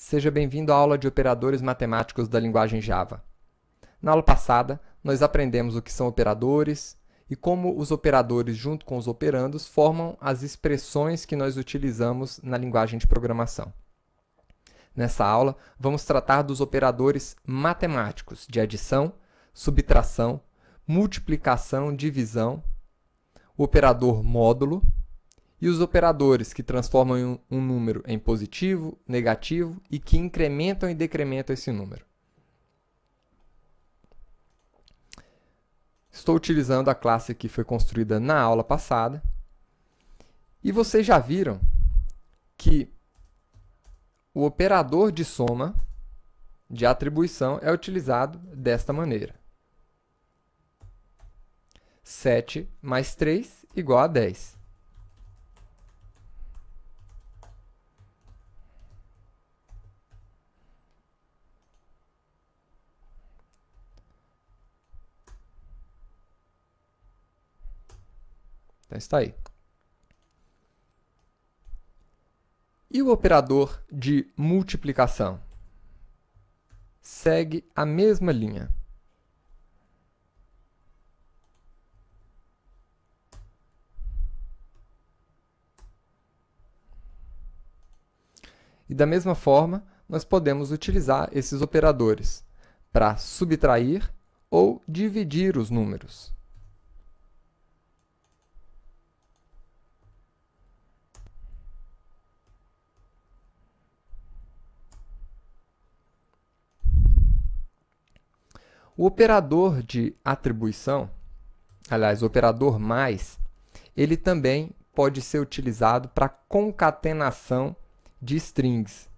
Seja bem-vindo à aula de operadores matemáticos da linguagem Java. Na aula passada, nós aprendemos o que são operadores e como os operadores, junto com os operandos, formam as expressões que nós utilizamos na linguagem de programação. Nessa aula, vamos tratar dos operadores matemáticos de adição, subtração, multiplicação, divisão, o operador módulo, e os operadores que transformam um número em positivo, negativo e que incrementam e decrementam esse número. Estou utilizando a classe que foi construída na aula passada. E vocês já viram que o operador de soma, de atribuição, é utilizado desta maneira. 7 mais 3 igual a 10. Então, está aí. E o operador de multiplicação? Segue a mesma linha. E da mesma forma, nós podemos utilizar esses operadores para subtrair ou dividir os números. O operador de atribuição, aliás, o operador mais, ele também pode ser utilizado para concatenação de strings.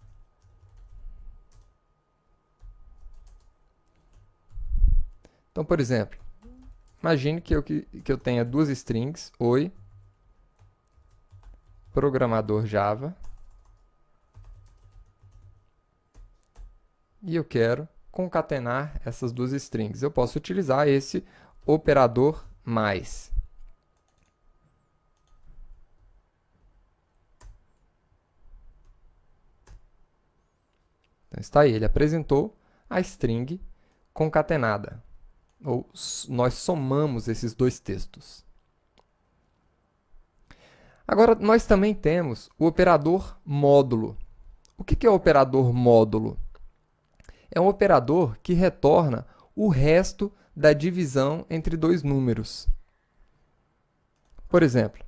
Então, por exemplo, imagine que eu tenha duas strings, oi, programador Java, e eu quero concatenar essas duas strings. Eu posso utilizar esse operador mais. Então, está aí, ele apresentou a string concatenada. Ou nós somamos esses dois textos. Agora, nós também temos o operador módulo. O que é o operador módulo? É um operador que retorna o resto da divisão entre dois números. Por exemplo,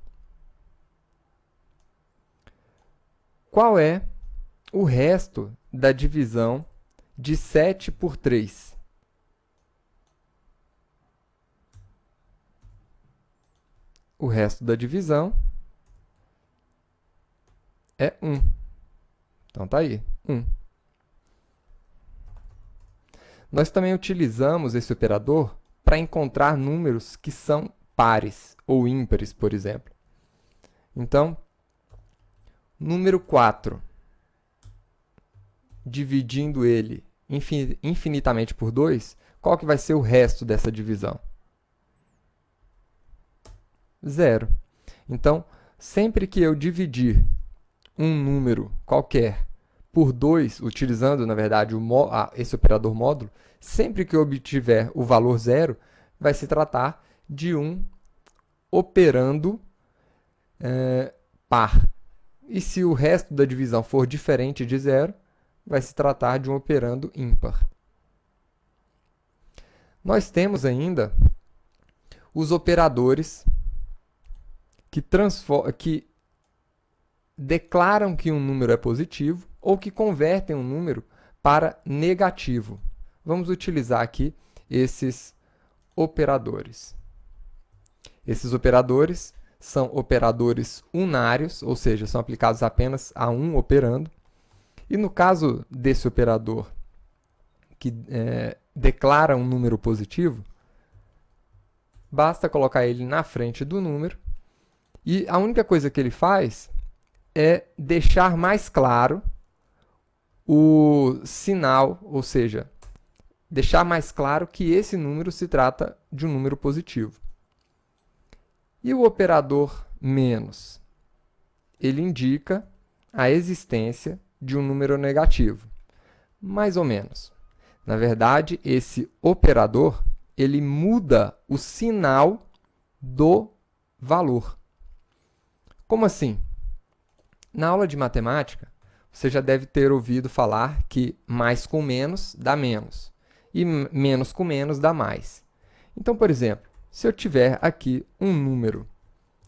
qual é o resto da divisão de 7 por 3? O resto da divisão é 1. Então, está aí, 1. Nós também utilizamos esse operador para encontrar números que são pares ou ímpares, por exemplo. Então, número 4, dividindo ele infinitamente por 2, qual que vai ser o resto dessa divisão? 0. Então, sempre que eu dividir um número qualquer por 2, utilizando, na verdade, esse operador módulo, sempre que eu obtiver o valor 0, vai se tratar de um operando par. E se o resto da divisão for diferente de 0, vai se tratar de um operando ímpar. Nós temos ainda os operadores que declaram que um número é positivo ou que convertem um número para negativo. Vamos utilizar aqui esses operadores. Esses operadores são operadores unários, ou seja, são aplicados apenas a um operando. E no caso desse operador que declara um número positivo, basta colocar ele na frente do número e a única coisa que ele faz é deixar mais claro o sinal, ou seja, deixar mais claro que esse número se trata de um número positivo. E o operador menos? Ele indica a existência de um número negativo. Mais ou menos. Na verdade, esse operador, ele muda o sinal do valor. Como assim? Na aula de matemática, você já deve ter ouvido falar que mais com menos dá menos e menos com menos dá mais. Então, por exemplo, se eu tiver aqui um número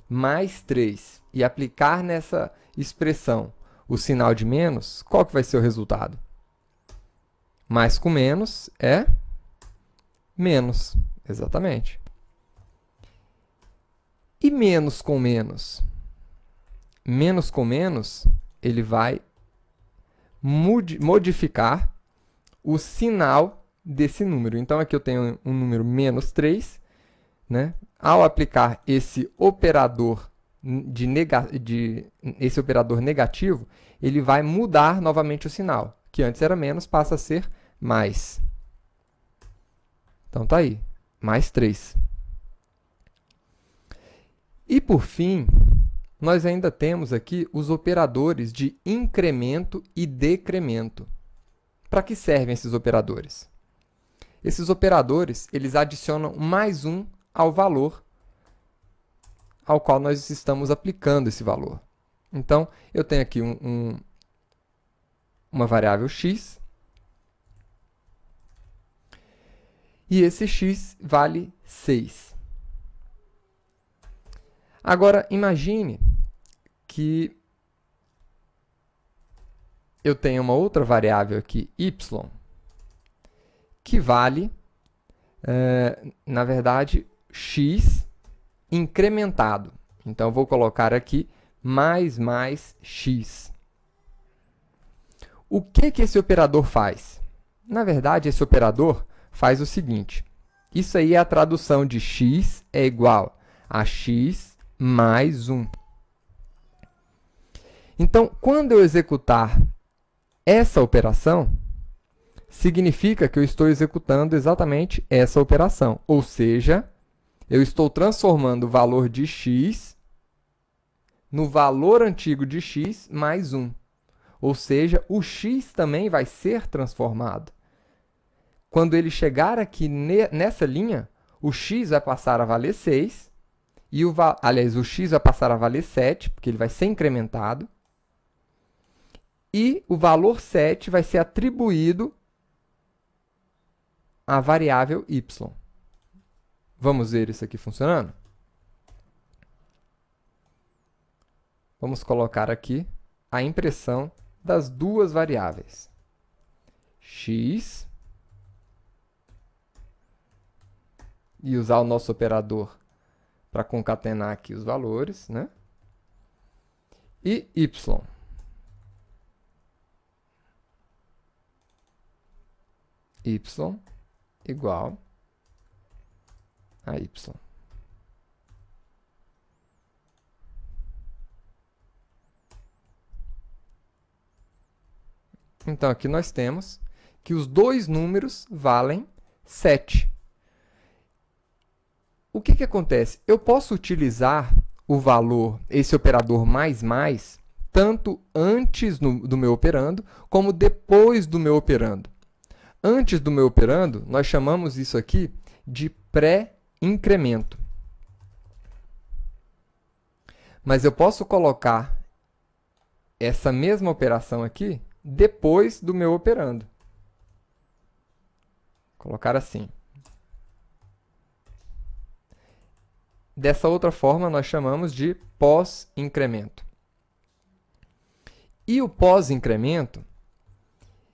mais 3 e aplicar nessa expressão o sinal de menos, qual que vai ser o resultado? Mais com menos é menos, exatamente. E menos com menos? Menos com menos, ele vai modificar o sinal desse número. Então, aqui eu tenho um número menos 3, né? Ao aplicar esse operador esse operador negativo, ele vai mudar novamente o sinal, que antes era menos, passa a ser mais. Então, tá aí, mais 3. E, por fim, nós ainda temos aqui os operadores de incremento e decremento. Para que servem esses operadores? Esses operadores, eles adicionam mais 1 ao valor ao qual nós estamos aplicando esse valor. Então, eu tenho aqui uma variável x, e esse x vale 6. Agora, imagine que eu tenho uma outra variável aqui, y, que vale, na verdade, x incrementado. Então, eu vou colocar aqui mais x. O que esse operador faz? Na verdade, esse operador faz o seguinte. Isso aí é a tradução de x é igual a x mais 1. Então, quando eu executar essa operação, significa que eu estou executando exatamente essa operação. Ou seja, eu estou transformando o valor de x no valor antigo de x mais 1. Ou seja, o x também vai ser transformado. Quando ele chegar aqui nessa linha, o x vai passar a valer 6, e o x vai passar a valer 7, porque ele vai ser incrementado, e o valor 7 vai ser atribuído à variável y. Vamos ver isso aqui funcionando? Vamos colocar aqui a impressão das duas variáveis. X, e usar o nosso operador para concatenar aqui os valores, né? E y. Y igual a y. Então, aqui nós temos que os dois números valem 7. O que acontece? Eu posso utilizar o valor, esse operador mais, tanto antes do meu operando, como depois do meu operando. Antes do meu operando, nós chamamos isso aqui de pré-incremento. Mas eu posso colocar essa mesma operação aqui depois do meu operando. Colocar assim. Dessa outra forma, nós chamamos de pós-incremento. E o pós-incremento,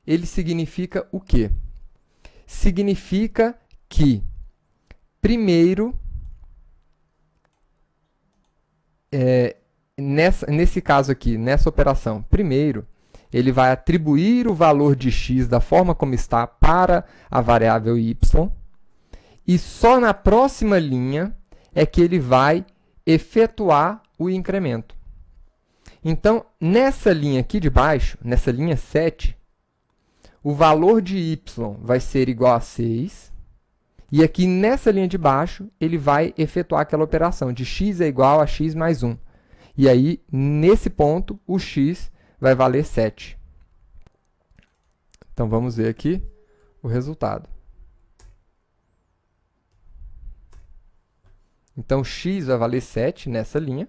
ele significa o quê? Significa que, primeiro, nesse caso aqui, nessa operação, primeiro, ele vai atribuir o valor de x da forma como está para a variável y, e só na próxima linha é que ele vai efetuar o incremento. Então, nessa linha aqui de baixo, nessa linha 7, o valor de y vai ser igual a 6, e aqui nessa linha de baixo, ele vai efetuar aquela operação de x é igual a x mais 1. E aí, nesse ponto, o x vai valer 7. Então, vamos ver aqui o resultado. Então, x vai valer 7 nessa linha.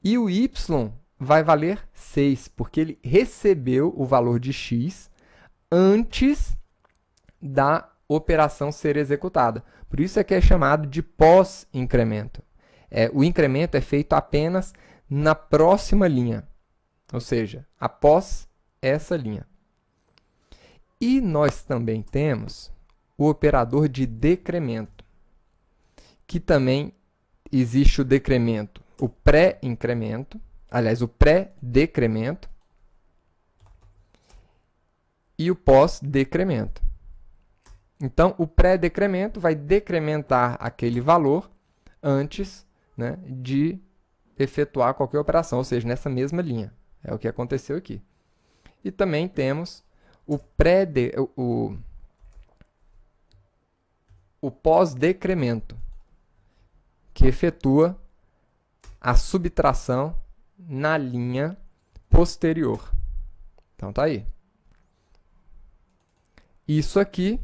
E o y vai valer 6, porque ele recebeu o valor de x antes da operação ser executada. Por isso é que é chamado de pós-incremento. O incremento é feito apenas na próxima linha, ou seja, após essa linha. E nós também temos o operador de decremento, que também existe o decremento, o pré-incremento, aliás, o pré-decremento e o pós-decremento. Então, o pré-decremento vai decrementar aquele valor antes, né, de efetuar qualquer operação, ou seja, nessa mesma linha. É o que aconteceu aqui. E também temos o pós-decremento, que efetua a subtração na linha posterior. Então, tá aí. Isso aqui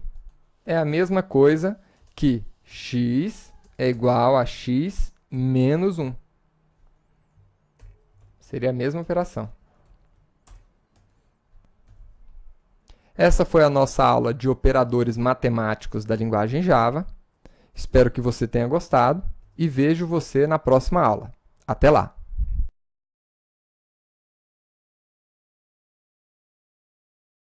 é a mesma coisa que x é igual a x menos 1. Seria a mesma operação. Essa foi a nossa aula de operadores matemáticos da linguagem Java. Espero que você tenha gostado e vejo você na próxima aula. Até lá!